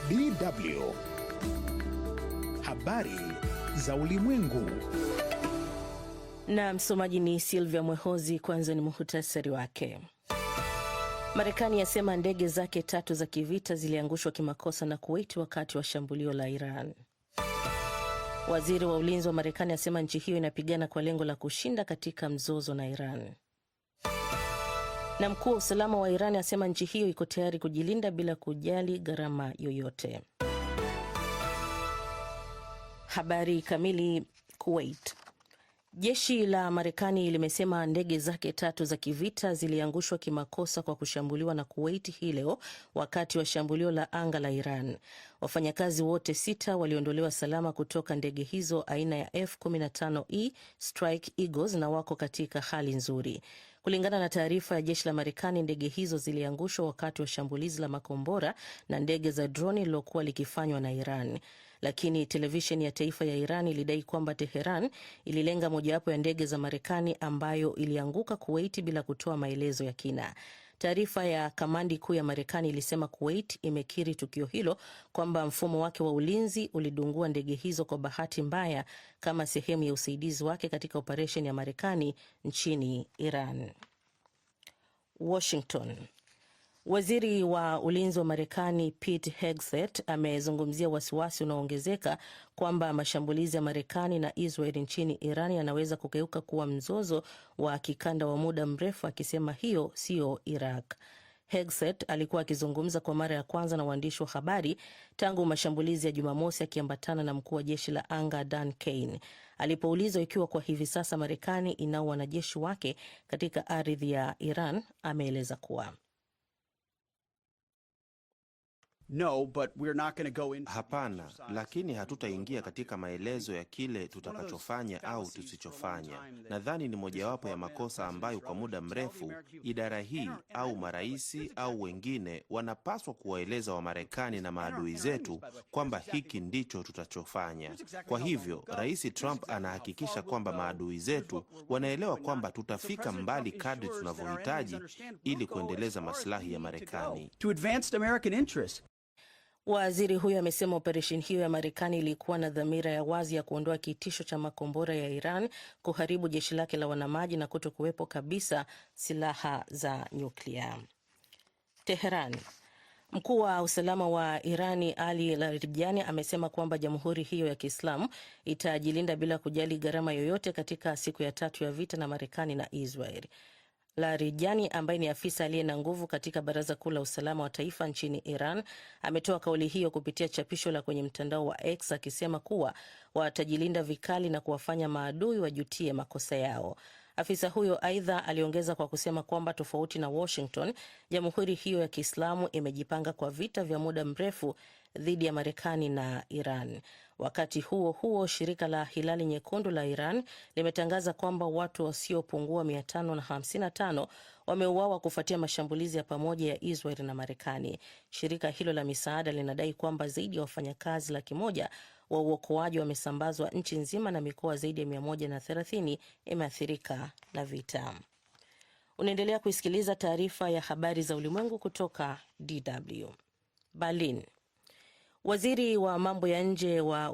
DW. Habari za ulimwengu. Na msomaji ni Silvia Mwehozi. Kwanza ni muhtasari wake. Marekani yasema ndege zake 3 za kivita ziliangushwa kimakosa na Kuwait wakati wa shambulio la Iran. Waziri wa ulinzi wa Marekani asema nchi hiyo inapigana kwa lengo la kushinda katika mzozo na Iran. Na mkuu wa usalama wa Iran asema nchi hiyo iko tayari kujilinda bila kujali gharama yoyote. Habari kamili. Kuwait. Jeshi la Marekani limesema ndege zake 3 za kivita ziliangushwa kimakosa kwa kushambuliwa na Kuwait hii leo wakati wa shambulio la anga la Iran. Wafanyakazi wote 6 waliondolewa salama kutoka ndege hizo aina ya F-15E Strike Eagles na wako katika hali nzuri. Kulingana na taarifa ya jeshi la Marekani, ndege hizo ziliangushwa wakati wa shambulizi la makombora na ndege za droni lilokuwa likifanywa na Iran. Lakini televisheni ya taifa ya Iran ilidai kwamba Teheran ililenga mojawapo ya ndege za Marekani ambayo ilianguka Kuwait bila kutoa maelezo ya kina. Taarifa ya kamandi kuu ya Marekani ilisema Kuwait imekiri tukio hilo, kwamba mfumo wake wa ulinzi ulidungua ndege hizo kwa bahati mbaya kama sehemu ya usaidizi wake katika operesheni ya Marekani nchini Iran. Washington. Waziri wa ulinzi wa Marekani Pete Hegseth amezungumzia wasiwasi unaoongezeka kwamba mashambulizi ya Marekani na Israel nchini Iran yanaweza kugeuka kuwa mzozo wa kikanda wa muda mrefu, akisema hiyo sio Iraq. Hegseth alikuwa akizungumza kwa mara ya kwanza na waandishi wa habari tangu mashambulizi ya Jumamosi, akiambatana na mkuu wa jeshi la anga Dan Kane. Alipoulizwa ikiwa kwa hivi sasa Marekani inao wanajeshi wake katika ardhi ya Iran, ameeleza kuwa hapana, lakini hatutaingia katika maelezo ya kile tutakachofanya au tusichofanya. Nadhani ni mojawapo ya makosa ambayo kwa muda mrefu idara hii au maraisi au wengine wanapaswa kuwaeleza Wamarekani na maadui zetu kwamba hiki ndicho tutachofanya. Kwa hivyo, Rais Trump anahakikisha kwamba maadui zetu wanaelewa kwamba tutafika mbali kadri tunavyohitaji ili kuendeleza maslahi ya Marekani. Waziri huyo amesema operesheni hiyo ya Marekani ilikuwa na dhamira ya wazi ya kuondoa kitisho cha makombora ya Iran, kuharibu jeshi lake la wanamaji na kutokuwepo kabisa silaha za nyuklia. Teheran. Mkuu wa usalama wa Irani Ali Larijani amesema kwamba jamhuri hiyo ya Kiislamu itajilinda bila kujali gharama yoyote katika siku ya 3 ya vita na Marekani na Israel. Larijani ambaye ni afisa aliye na nguvu katika Baraza Kuu la Usalama wa Taifa nchini Iran ametoa kauli hiyo kupitia chapisho la kwenye mtandao wa X, akisema kuwa watajilinda vikali na kuwafanya maadui wajutie makosa yao. Afisa huyo aidha aliongeza kwa kusema kwamba tofauti na Washington, jamhuri hiyo ya Kiislamu imejipanga kwa vita vya muda mrefu dhidi ya Marekani na Iran. Wakati huo huo, shirika la Hilali Nyekundu la Iran limetangaza kwamba watu wasiopungua 555 wameuawa kufuatia mashambulizi ya pamoja ya Israel na Marekani. Shirika hilo la misaada linadai kwamba zaidi ya wafanyakazi 100,000 wa uokoaji wamesambazwa nchi nzima na mikoa zaidi ya 130 imeathirika na vita. Unaendelea kuisikiliza taarifa ya habari za ulimwengu kutoka DW. Berlin. Waziri wa mambo ya nje wa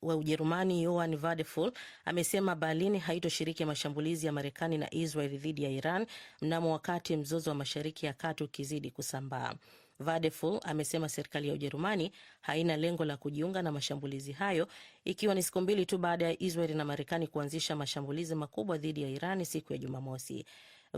Ujerumani Johann Wadephul amesema Berlin haitoshiriki mashambulizi ya Marekani na Israel dhidi ya Iran mnamo wakati mzozo wa Mashariki ya Kati ukizidi kusambaa. Wadephul amesema serikali ya Ujerumani haina lengo la kujiunga na mashambulizi hayo, ikiwa ni siku 2 tu baada ya Israel na Marekani kuanzisha mashambulizi makubwa dhidi ya Iran siku ya Jumamosi.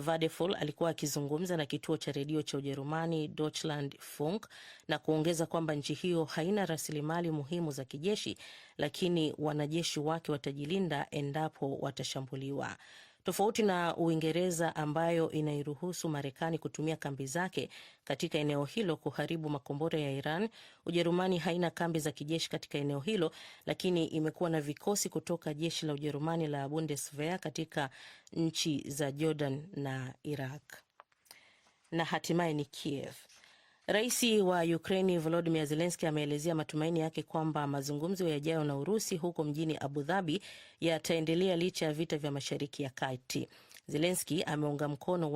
Wadephul alikuwa akizungumza na kituo cha redio cha Ujerumani Deutschlandfunk na kuongeza kwamba nchi hiyo haina rasilimali muhimu za kijeshi, lakini wanajeshi wake watajilinda endapo watashambuliwa. Tofauti na Uingereza ambayo inairuhusu Marekani kutumia kambi zake katika eneo hilo kuharibu makombora ya Iran, Ujerumani haina kambi za kijeshi katika eneo hilo, lakini imekuwa na vikosi kutoka jeshi la Ujerumani la Bundeswehr katika nchi za Jordan na Iraq. Na hatimaye ni Kiev. Rais wa Ukraini Volodymyr Zelensky ameelezea matumaini yake kwamba mazungumzo yajayo na Urusi huko mjini Abu Dhabi yataendelea licha ya vita vya Mashariki ya Kati. Zelensky ameunga mkono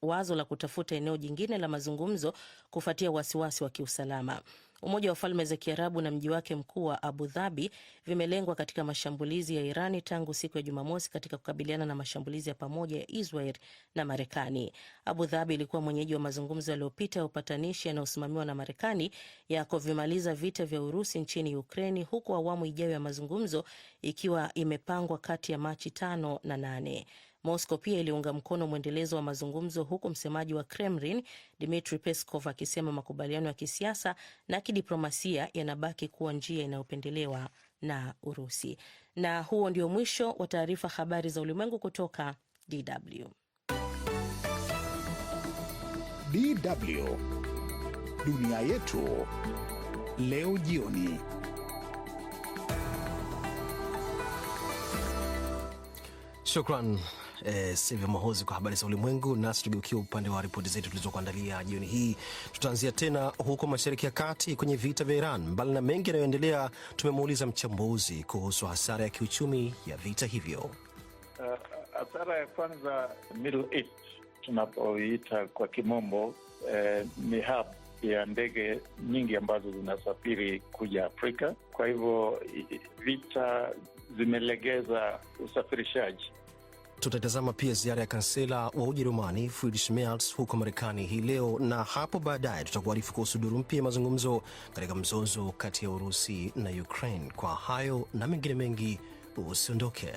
wazo la kutafuta eneo jingine la mazungumzo kufuatia wasiwasi wa kiusalama. Umoja wa Falme za Kiarabu na mji wake mkuu wa Abu Dhabi vimelengwa katika mashambulizi ya Irani tangu siku ya Jumamosi katika kukabiliana na mashambulizi ya pamoja ya Israel na Marekani. Abu Dhabi ilikuwa mwenyeji wa mazungumzo yaliyopita ya upatanishi yanayosimamiwa na Marekani ya kuvimaliza vita vya Urusi nchini Ukraini, huku awamu ijayo ya mazungumzo ikiwa imepangwa kati ya Machi 5 na 8. Moscow pia iliunga mkono mwendelezo wa mazungumzo, huku msemaji wa Kremlin Dmitry Peskov akisema makubaliano ya kisiasa na kidiplomasia yanabaki kuwa njia inayopendelewa na Urusi. Na huo ndio mwisho wa taarifa habari za ulimwengu kutoka DW. DW Dunia Yetu leo jioni. Shukran Silvia Mahozi kwa habari za ulimwengu. Nasi tugeukia upande wa ripoti zetu tulizokuandalia jioni hii. Tutaanzia tena huko Mashariki ya Kati kwenye vita vya Iran. Mbali na mengi yanayoendelea, tumemuuliza mchambuzi kuhusu hasara ya kiuchumi ya vita hivyo. Hasara ya kwanza, Middle East tunapoita kwa kimombo, ni hub ya ndege nyingi ambazo zinasafiri kuja Afrika. Kwa hivyo vita zimelegeza usafirishaji. Tutatazama pia ziara ya kansela wa Ujerumani Friedrich Merz huko Marekani hii leo, na hapo baadaye tutakuarifu kuhusu duru mpya ya mazungumzo katika mzozo kati ya Urusi na Ukraine. Kwa hayo na mengine mengi, usiondoke.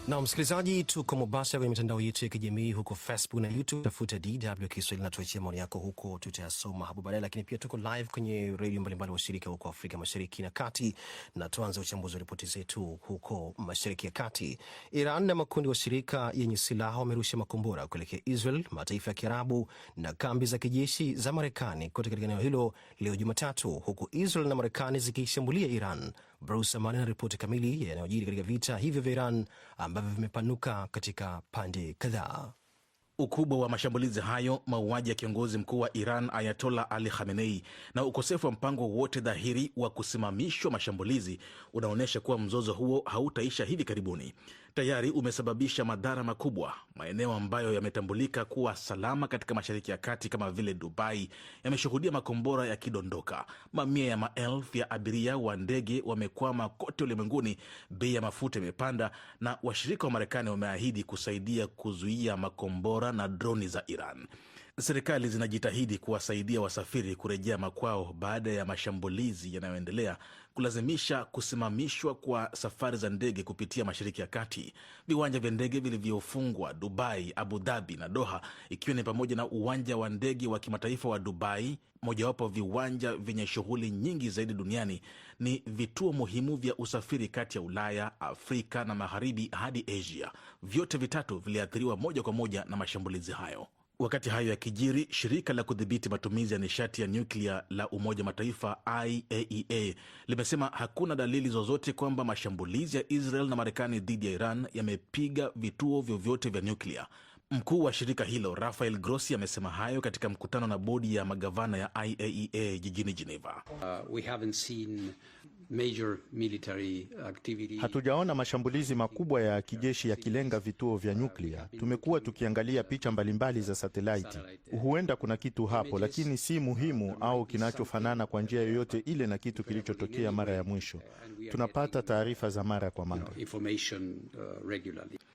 Na msikilizaji, tuko Mombasa kwenye mitandao yetu ya kijamii huko Facebook na YouTube. Tafuta DW Kiswahili na tuachie maoni yako huko, tutayasoma hapo baadaye. Lakini pia tuko live kwenye redio mbalimbali washirika huko Afrika Mashariki na Kati. Na tuanze uchambuzi wa ripoti zetu huko Mashariki ya Kati. Iran na makundi washirika yenye silaha wamerusha makombora kuelekea Israel, mataifa ya Kiarabu na kambi za kijeshi za Marekani kote katika eneo hilo leo Jumatatu, huku Israel na Marekani zikishambulia Iran. Bruce Amani na ripoti kamili yanayojiri katika vita hivyo vya Iran ambavyo vimepanuka katika pande kadhaa. Ukubwa wa mashambulizi hayo, mauaji ya kiongozi mkuu wa Iran Ayatollah Ali Khamenei na ukosefu wa mpango wote dhahiri wa kusimamishwa mashambulizi unaonyesha kuwa mzozo huo hautaisha hivi karibuni. Tayari umesababisha madhara makubwa. Maeneo ambayo yametambulika kuwa salama katika Mashariki ya Kati kama vile Dubai yameshuhudia makombora yakidondoka. Mamia ya maelfu ya abiria wa ndege wamekwama kote ulimwenguni. Bei ya mafuta imepanda na washirika wa Marekani wameahidi kusaidia kuzuia makombora na droni za Iran. Serikali zinajitahidi kuwasaidia wasafiri kurejea makwao baada ya mashambulizi yanayoendelea kulazimisha kusimamishwa kwa safari za ndege kupitia Mashariki ya Kati. Viwanja vya ndege vilivyofungwa Dubai, Abu Dhabi na Doha, ikiwa ni pamoja na uwanja wa ndege wa kimataifa wa Dubai, mojawapo viwanja vyenye shughuli nyingi zaidi duniani, ni vituo muhimu vya usafiri kati ya Ulaya, Afrika na Magharibi hadi Asia. Vyote vitatu viliathiriwa moja kwa moja na mashambulizi hayo. Wakati hayo ya kijiri, shirika la kudhibiti matumizi ya nishati ya nyuklia la Umoja Mataifa IAEA limesema hakuna dalili zozote kwamba mashambulizi ya Israel na Marekani dhidi ya Iran yamepiga vituo vyovyote vya nyuklia. Mkuu wa shirika hilo Rafael Grossi amesema hayo katika mkutano na bodi ya magavana ya IAEA jijini Geneva. Hatujaona mashambulizi makubwa ya kijeshi yakilenga vituo vya nyuklia. Tumekuwa tukiangalia picha mbalimbali za satelaiti. Huenda kuna kitu hapo, lakini si muhimu au kinachofanana kwa njia yoyote ile na kitu kilichotokea mara ya mwisho. Tunapata taarifa za mara kwa mara.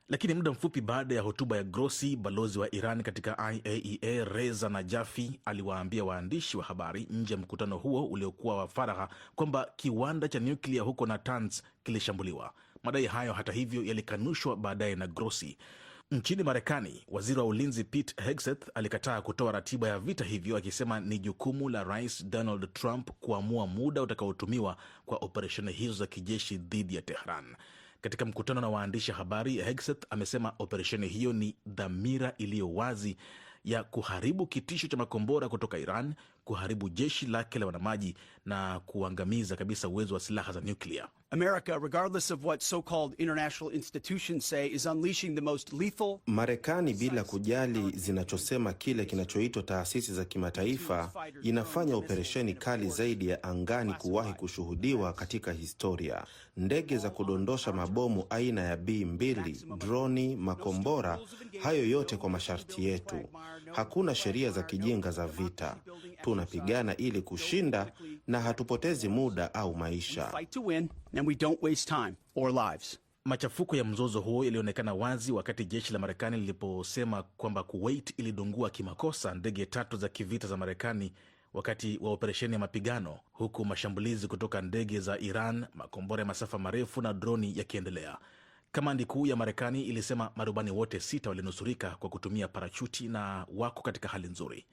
Lakini muda mfupi baada ya hotuba ya Grossi, balozi wa Iran katika IAEA Reza Najafi aliwaambia waandishi wa habari nje ya mkutano huo uliokuwa wa faragha kwamba kiwanda cha nyuklia huko Natanz kilishambuliwa. Madai hayo hata hivyo yalikanushwa baadaye na Grossi. Nchini Marekani, waziri wa ulinzi Pete Hegseth alikataa kutoa ratiba ya vita hivyo, akisema ni jukumu la Rais Donald Trump kuamua muda utakaotumiwa kwa operesheni hizo za kijeshi dhidi ya Tehran. Katika mkutano na waandishi habari, Hegseth amesema operesheni hiyo ni dhamira iliyo wazi ya kuharibu kitisho cha makombora kutoka Iran, kuharibu jeshi lake la wanamaji na kuangamiza kabisa uwezo wa silaha za nyuklia. America, regardless of what so-called international institutions say, is unleashing the most lethal. Marekani, bila kujali zinachosema kile kinachoitwa taasisi za kimataifa, inafanya operesheni kali zaidi ya angani kuwahi kushuhudiwa katika historia. Ndege za kudondosha mabomu aina ya B2, droni, makombora, hayo yote kwa masharti yetu. Hakuna sheria za kijinga za vita. Tunapigana ili kushinda na hatupotezi muda au maisha. Machafuko ya mzozo huo yalionekana wazi wakati jeshi la Marekani liliposema kwamba Kuwait ilidungua kimakosa ndege 3 za kivita za Marekani wakati wa operesheni ya mapigano, huku mashambulizi kutoka ndege za Iran, makombora ya masafa marefu na droni yakiendelea. Kamandi kuu ya Marekani ilisema marubani wote 6 walinusurika kwa kutumia parachuti na wako katika hali nzuri.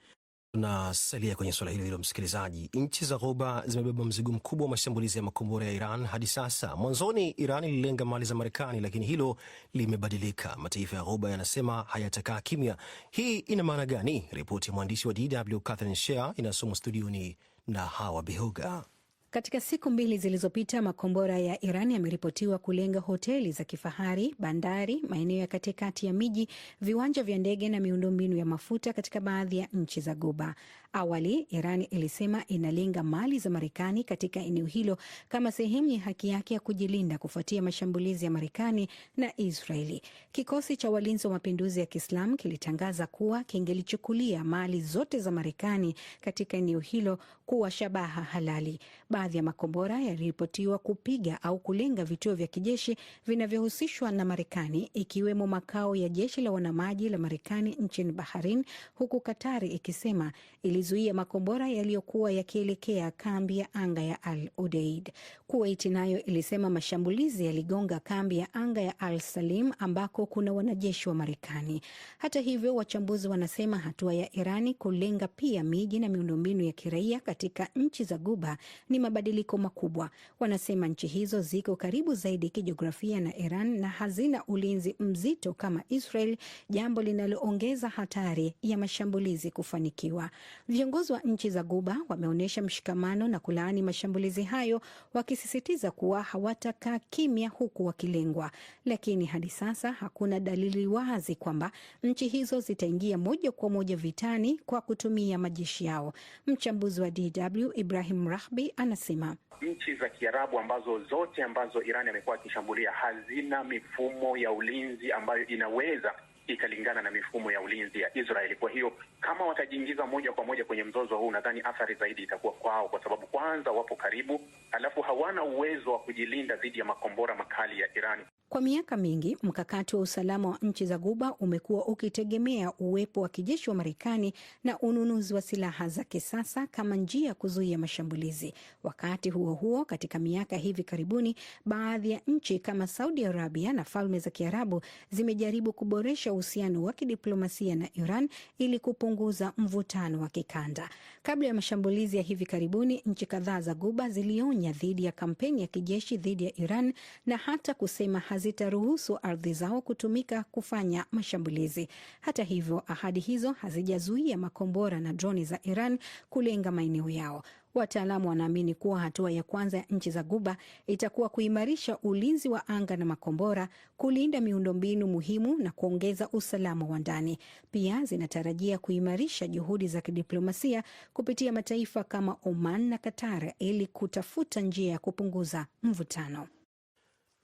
Tunasalia kwenye suala hilo msikilizaji. Nchi za Ghuba zimebeba mzigo mkubwa wa mashambulizi ya makombora ya Iran hadi sasa. Mwanzoni Iran ililenga mali za Marekani, lakini hilo limebadilika. Mataifa ya Ghuba yanasema hayatakaa kimya. Hii ina maana gani? Ripoti ya mwandishi wa DW Catherine Shea inasomwa studioni na Hawa Bihoga. Katika siku 2 zilizopita, makombora ya Iran yameripotiwa kulenga hoteli za kifahari, bandari, maeneo ya katikati ya miji, viwanja vya ndege na miundombinu ya mafuta katika baadhi ya nchi za Ghuba. Awali, Iran ilisema inalenga mali za Marekani katika eneo hilo kama sehemu ya haki yake ya kujilinda kufuatia mashambulizi ya Marekani na Israeli. Kikosi cha walinzi wa mapinduzi ya Kiislamu kilitangaza kuwa kingelichukulia mali zote za Marekani katika eneo hilo kuwa shabaha halali. Baadhi ya makombora yaliripotiwa kupiga au kulenga vituo vya kijeshi vinavyohusishwa na Marekani, ikiwemo makao ya jeshi la wanamaji la Marekani nchini Bahrain, huku Katari ikisema ilizuia makombora yaliyokuwa yakielekea kambi ya anga ya Al Udeid. Kuwait nayo ilisema mashambulizi yaligonga kambi ya anga ya Al Salim ambako kuna wanajeshi wa Marekani. Hata hivyo, wachambuzi wanasema hatua ya Irani kulenga pia miji na miundombinu ya kiraia katika nchi za Ghuba ni mabadiliko makubwa. Wanasema nchi hizo ziko karibu zaidi kijiografia na Iran na hazina ulinzi mzito kama Israel, jambo linaloongeza hatari ya mashambulizi kufanikiwa. Viongozi wa nchi za Ghuba wameonyesha mshikamano na kulaani mashambulizi hayo, wakisisitiza kuwa hawatakaa kimya huku wakilengwa. Lakini hadi sasa hakuna dalili wazi kwamba nchi hizo zitaingia moja kwa moja vitani kwa kutumia majeshi yao. Mchambuzi wa DW Ibrahim Rahbi anasema nchi za Kiarabu ambazo Iran amekuwa akishambulia hazina mifumo ya ulinzi ambayo inaweza ikalingana na mifumo ya ulinzi ya Israeli. Kwa hiyo kama watajiingiza moja kwa moja kwenye mzozo huu, nadhani athari zaidi itakuwa kwao, kwa sababu kwanza wapo karibu, alafu hawana uwezo wa kujilinda dhidi ya makombora makali ya Irani. Kwa miaka mingi, mkakati wa usalama wa nchi za Ghuba umekuwa ukitegemea uwepo wa kijeshi wa Marekani na ununuzi wa silaha za kisasa kama njia ya kuzuia mashambulizi. Wakati huo huo, katika miaka hivi karibuni, baadhi ya nchi kama Saudi Arabia na Falme za Kiarabu zimejaribu kuboresha uhusiano wa kidiplomasia na Iran ili kupunguza mvutano wa kikanda. Kabla ya mashambulizi ya hivi karibuni, nchi kadhaa za Ghuba zilionya dhidi ya kampeni ya kijeshi dhidi ya Iran na hata kusema hazitaruhusu ardhi zao kutumika kufanya mashambulizi. Hata hivyo, ahadi hizo hazijazuia makombora na droni za Iran kulenga maeneo yao. Wataalamu wanaamini kuwa hatua ya kwanza ya nchi za Ghuba itakuwa kuimarisha ulinzi wa anga na makombora, kulinda miundombinu muhimu na kuongeza usalama wa ndani. Pia zinatarajia kuimarisha juhudi za kidiplomasia kupitia mataifa kama Oman na Qatar ili kutafuta njia ya kupunguza mvutano.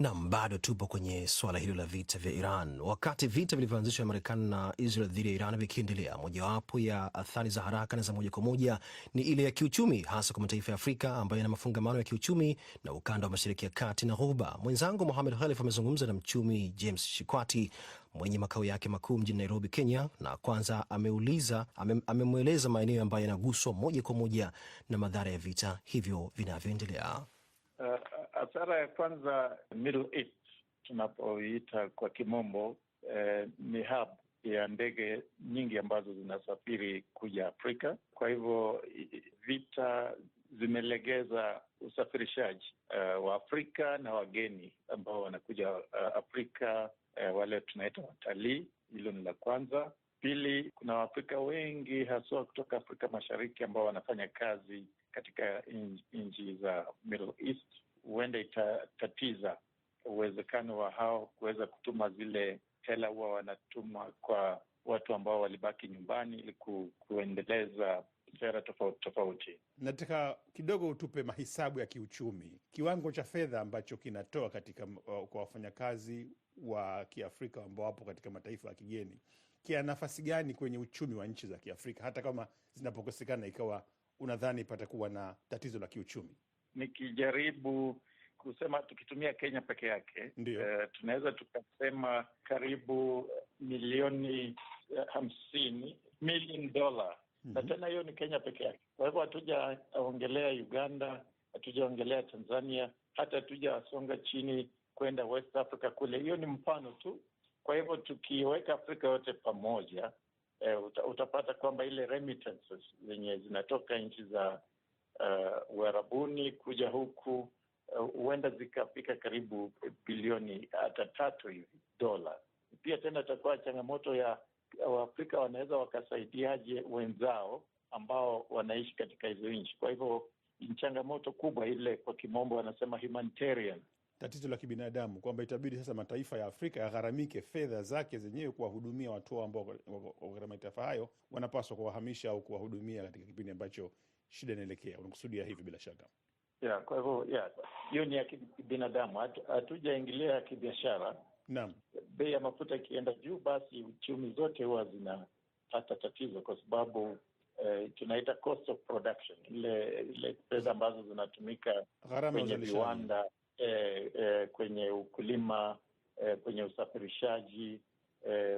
Nam, bado tupo kwenye suala hilo la vita vya Iran. Wakati vita vilivyoanzishwa na Marekani na Israel dhidi ya Iran vikiendelea, mojawapo ya athari za haraka na za moja kwa moja ni ile ya kiuchumi, hasa kwa mataifa ya Afrika ambayo yana mafungamano ya kiuchumi na ukanda wa Mashariki ya Kati na Ghuba. Mwenzangu Mohamed Khalif amezungumza na mchumi James Shikwati mwenye makao yake makuu mjini Nairobi, Kenya, na kwanza amemweleza maeneo ambayo yanaguswa moja kwa moja na madhara ya vita hivyo vinavyoendelea. Athara ya kwanza, Middle East tunapoita kwa kimombo, ni hub ya ndege nyingi ambazo zinasafiri kuja Afrika. Kwa hivyo vita zimelegeza usafirishaji wa Afrika na wageni ambao wanakuja Afrika, wale tunaita watalii. Hilo ni la kwanza. Pili, kuna Waafrika wengi haswa kutoka Afrika Mashariki ambao wanafanya kazi katika nchi za Middle East. huenda itatatiza uwezekano wa hao kuweza kutuma zile hela huwa wanatuma kwa watu ambao walibaki nyumbani ili kuendeleza sera tofauti tofauti. Nataka kidogo utupe mahesabu ya kiuchumi. Kiwango cha fedha ambacho kinatoa kwa wafanyakazi wa Kiafrika ambao wapo katika mataifa ya kigeni, kia nafasi gani kwenye uchumi wa nchi za Kiafrika, hata kama zinapokosekana ikawa unadhani patakuwa na tatizo la kiuchumi? Nikijaribu kusema tukitumia Kenya peke yake, tunaweza tukasema karibu milioni 50 million dollar. Na tena hiyo ni Kenya peke yake. Kwa hivyo hatujaongelea Uganda, hatujaongelea Tanzania, hata hatujasonga chini kwenda West Africa kule. Hiyo ni mfano tu. Kwa hivyo tukiweka Afrika yote pamoja, utapata kwamba ile remittances zenye zinatoka nchi za Uarabuni kuja huku huenda zikafika karibu bilioni hata 3 hivi dola. Pia tena itakuwa changamoto ya Waafrika wanaweza wakasaidiaje wenzao ambao wanaishi katika hizo nchi. Kwa hivyo ni changamoto kubwa ile, kwa kimombo wanasema humanitarian, tatizo la kibinadamu, kwamba itabidi sasa mataifa ya Afrika yagharamike fedha zake zenyewe kuwahudumia watu ambao katika mataifa hayo wanapaswa kuwahamisha au kuwahudumia katika kipindi ambacho shida inaelekea. Unakusudia hivi bila shaka? Kwa hivyo hiyo ni ya kibinadamu, hatujaingilia kibiashara. Naam. Bei ya mafuta ikienda juu, basi uchumi zote huwa zinapata tatizo, kwa sababu tunaita cost of production, ile fedha ambazo zinatumika kwenye viwanda, kwenye ukulima, kwenye usafirishaji.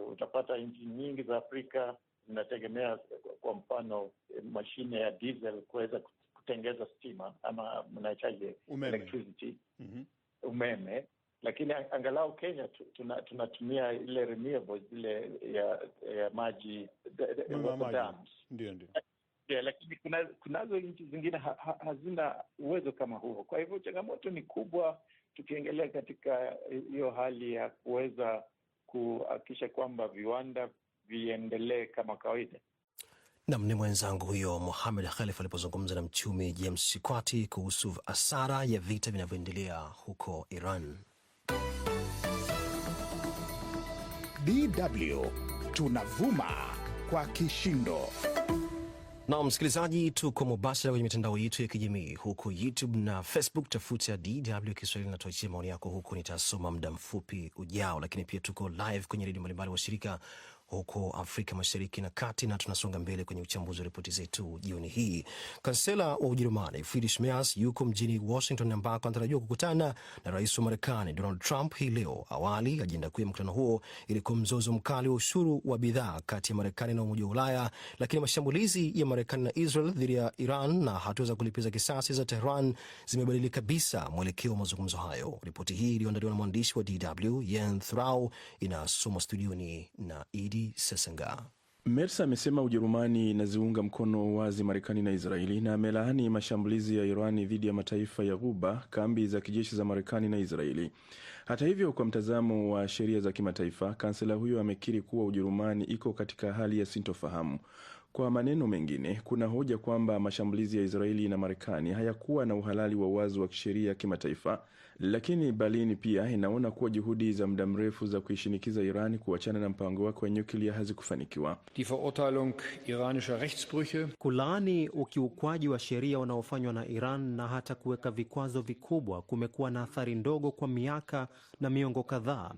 Utapata nchi nyingi za Afrika zinategemea kwa mfano mashine ya diesel kuweza kutengeza stima, ama mnaitaje, electricity, umeme. Lakini angalau Kenya tunatumia ile renewables ile ya maji, dams. Ndio. Lakini kunazo nchi zingine hazina uwezo kama huo. Kwa hivyo changamoto ni kubwa, tukiendelea katika hiyo hali ya kuweza kuhakikisha kwamba viwanda viendelee kama kawaida. Nam ni mwenzangu huyo Mohamed Khalif alipozungumza na mchumi James Sikwati kuhusu hasara ya vita vinavyoendelea huko Iran. DW tunavuma kwa kishindo. Na msikilizaji, tuko mubashara kwenye mitandao yetu ya kijamii huko YouTube na Facebook. Tafuta DW Kiswahili na tuachie maoni yako huko, nitasoma muda mfupi ujao. Lakini pia tuko live kwenye redio mbalimbali wa shirika huko Afrika Mashariki na Kati, na tunasonga mbele kwenye uchambuzi wa ripoti zetu jioni hii. Kansela wa Ujerumani Friedrich Merz yuko mjini Washington ambako anatarajiwa kukutana na rais wa Marekani Donald Trump hii leo. Awali ajenda kuu ya mkutano huo ilikuwa mzozo mkali wa ushuru wa bidhaa kati ya Marekani na Umoja wa Ulaya, lakini mashambulizi ya Marekani na Israel dhidi ya Iran na hatua za kulipiza kisasi za Tehran zimebadili kabisa mwelekeo wa mazungumzo hayo. Ripoti hii iliyoandaliwa na mwandishi wa DW Yen Thrau inasomwa studioni na Idi Sesenga. Merz amesema Ujerumani inaziunga mkono wazi Marekani na Israeli na amelaani mashambulizi ya Irani dhidi ya mataifa ya Ghuba, kambi za kijeshi za Marekani na Israeli. Hata hivyo, kwa mtazamo wa sheria za kimataifa, kansela huyo amekiri kuwa Ujerumani iko katika hali ya sintofahamu. Kwa maneno mengine, kuna hoja kwamba mashambulizi ya Israeli na Marekani hayakuwa na uhalali wa wazi wa kisheria kimataifa, lakini Berlin pia inaona kuwa juhudi za muda mrefu za kuishinikiza Iran kuachana na mpango wake wa nyuklia hazikufanikiwa. Die Verurteilung iranischer Rechtsbrüche, kulaani ukiukwaji wa sheria unaofanywa na Iran na hata kuweka vikwazo vikubwa kumekuwa na athari ndogo kwa miaka na miongo kadhaa.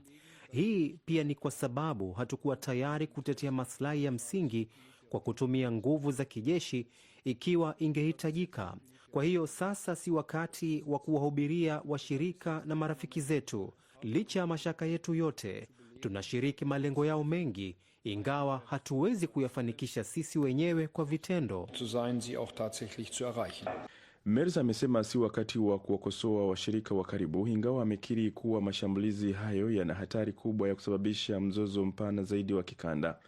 Hii pia ni kwa sababu hatukuwa tayari kutetea maslahi ya msingi kwa kutumia nguvu za kijeshi ikiwa ingehitajika. Kwa hiyo sasa si wakati wa kuwahubiria washirika na marafiki zetu. Licha ya mashaka yetu yote, tunashiriki malengo yao mengi, ingawa hatuwezi kuyafanikisha sisi wenyewe kwa vitendo. Merz amesema si wakati wa kuwakosoa washirika wa karibu, ingawa amekiri kuwa mashambulizi hayo yana hatari kubwa ya kusababisha mzozo mpana zaidi wa kikanda.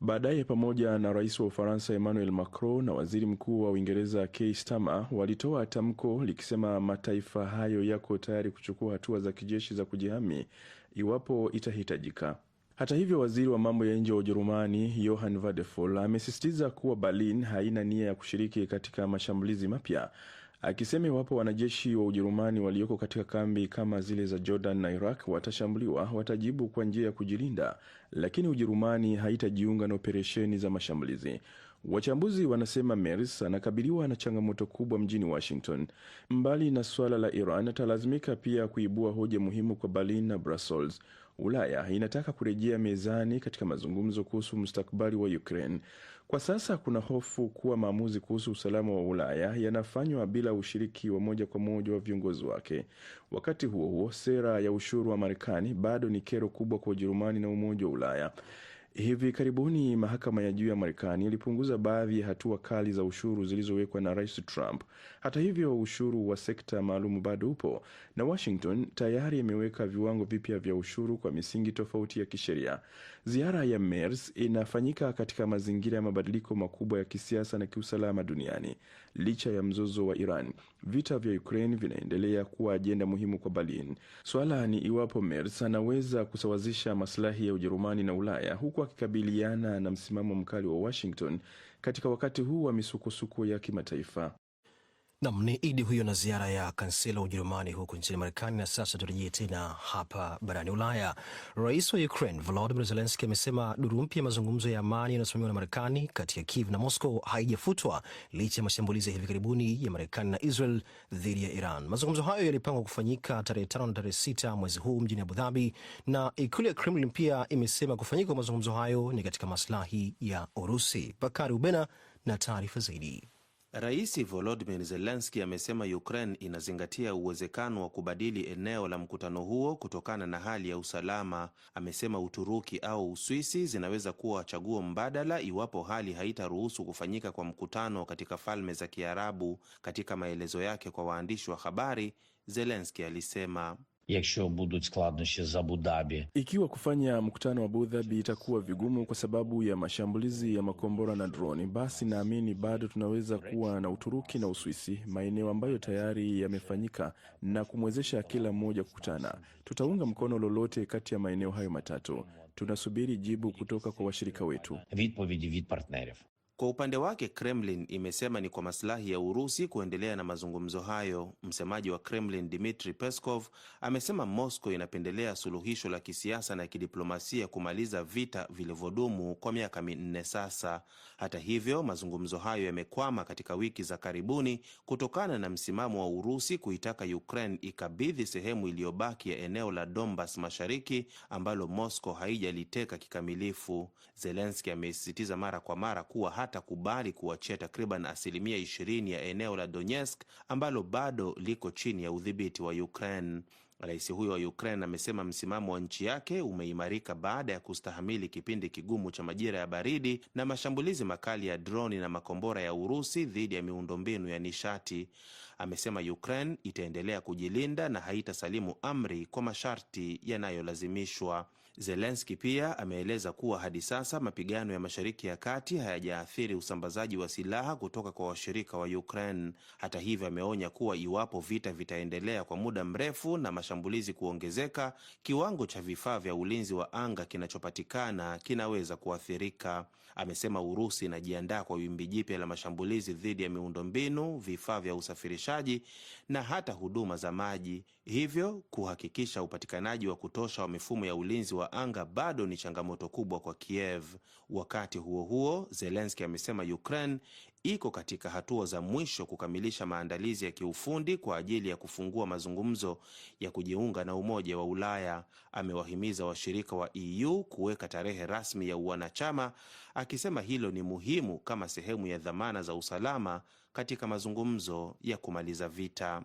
Baadaye, pamoja na rais wa Ufaransa Emmanuel Macron na waziri mkuu wa Uingereza Keir Starmer walitoa tamko likisema mataifa hayo yako tayari kuchukua hatua za kijeshi za kujihami iwapo itahitajika. Hata hivyo, waziri wa mambo ya nje wa Ujerumani Johann Wadephul amesisitiza kuwa Berlin haina nia ya kushiriki katika mashambulizi mapya, akisema iwapo wanajeshi wa Ujerumani walioko katika kambi kama zile za Jordan na Iraq watashambuliwa, watajibu kwa njia ya kujilinda, lakini Ujerumani haitajiunga na operesheni za mashambulizi. Wachambuzi wanasema Merz anakabiliwa na changamoto kubwa mjini Washington. Mbali na suala la Iran, atalazimika pia kuibua hoja muhimu kwa Berlin na Brussels. Ulaya inataka kurejea mezani katika mazungumzo kuhusu mustakabali wa Ukraine. Kwa sasa kuna hofu kuwa maamuzi kuhusu usalama wa Ulaya yanafanywa bila ushiriki wa moja kwa moja wa viongozi wake. Wakati huo huo, sera ya ushuru wa Marekani bado ni kero kubwa kwa Ujerumani na Umoja wa Ulaya. Hivi karibuni mahakama ya juu ya Marekani ilipunguza baadhi ya hatua kali za ushuru zilizowekwa na Rais Trump. Hata hivyo, ushuru wa sekta maalum bado upo, na Washington tayari imeweka viwango vipya vya ushuru kwa misingi tofauti ya kisheria. Ziara ya Merz inafanyika katika mazingira ya mabadiliko makubwa ya kisiasa na kiusalama duniani. Licha ya mzozo wa Iran, vita vya Ukraine vinaendelea kuwa ajenda muhimu kwa Berlin. Swala ni iwapo Merz anaweza kusawazisha maslahi ya Ujerumani na Ulaya huku akikabiliana na msimamo mkali wa Washington katika wakati huu wa misukosuko ya kimataifa. Nam ni Idi huyo na ziara ya kansela wa Ujerumani huko nchini Marekani. Na sasa turejee tena hapa barani Ulaya. Rais wa Ukraine Volodymyr Zelensky amesema duru mpya ya mazungumzo ya amani yanayosimamiwa na Marekani kati ya Kiev na Moscow haijafutwa licha ya mashambulizi ya hivi karibuni ya Marekani na Israel dhidi ya Iran. Mazungumzo hayo yalipangwa kufanyika tarehe 5 na tarehe 6 mwezi huu mjini Abu Dhabi, na ikulu ya Kremlin pia imesema kufanyika kwa mazungumzo hayo ni katika maslahi ya Urusi. Bakari Ubena na taarifa zaidi. Rais Volodymyr Zelensky amesema Ukraine inazingatia uwezekano wa kubadili eneo la mkutano huo kutokana na hali ya usalama. Amesema Uturuki au Uswisi zinaweza kuwa chaguo mbadala iwapo hali haitaruhusu kufanyika kwa mkutano katika Falme za Kiarabu. Katika maelezo yake kwa waandishi wa habari, Zelensky alisema ikiwa kufanya mkutano wa Abu Dhabi itakuwa vigumu kwa sababu ya mashambulizi ya makombora na droni, basi naamini bado tunaweza kuwa na Uturuki na Uswisi, maeneo ambayo tayari yamefanyika, na kumwezesha kila mmoja kukutana. Tutaunga mkono lolote kati ya maeneo hayo matatu. Tunasubiri jibu kutoka kwa washirika wetu. Kwa upande wake, Kremlin imesema ni kwa maslahi ya Urusi kuendelea na mazungumzo hayo. Msemaji wa Kremlin Dmitry Peskov amesema Moscow inapendelea suluhisho la kisiasa na kidiplomasia kumaliza vita vilivyodumu kwa miaka 4 sasa. Hata hivyo, mazungumzo hayo yamekwama katika wiki za karibuni kutokana na msimamo wa Urusi kuitaka Ukraine ikabidhi sehemu iliyobaki ya eneo la Donbas Mashariki ambalo Moscow haijaliteka kikamilifu. Zelensky amesisitiza mara kwa mara kuwa hatakubali kuachia takriban 20% ya eneo la Donetsk ambalo bado liko chini ya udhibiti wa Ukraine. Rais huyo wa Ukraine amesema msimamo wa nchi yake umeimarika baada ya kustahamili kipindi kigumu cha majira ya baridi na mashambulizi makali ya droni na makombora ya Urusi dhidi ya miundombinu ya nishati. Amesema Ukraine itaendelea kujilinda na haitasalimu amri kwa masharti yanayolazimishwa. Zelensky pia ameeleza kuwa hadi sasa mapigano ya Mashariki ya Kati hayajaathiri usambazaji wa silaha kutoka kwa washirika wa Ukraine. Hata hivyo, ameonya kuwa iwapo vita vitaendelea kwa muda mrefu na mashambulizi kuongezeka, kiwango cha vifaa vya ulinzi wa anga kinachopatikana kinaweza kuathirika. Amesema Urusi inajiandaa kwa wimbi jipya la mashambulizi dhidi ya miundombinu, vifaa vya usafirishaji na hata huduma za maji. Hivyo, kuhakikisha upatikanaji wa kutosha wa mifumo ya ulinzi wa anga bado ni changamoto kubwa kwa Kiev. Wakati huo huo, Zelensky amesema Ukraine iko katika hatua za mwisho kukamilisha maandalizi ya kiufundi kwa ajili ya kufungua mazungumzo ya kujiunga na Umoja wa Ulaya. Amewahimiza washirika wa EU kuweka tarehe rasmi ya uwanachama, akisema hilo ni muhimu kama sehemu ya dhamana za usalama katika mazungumzo ya kumaliza vita.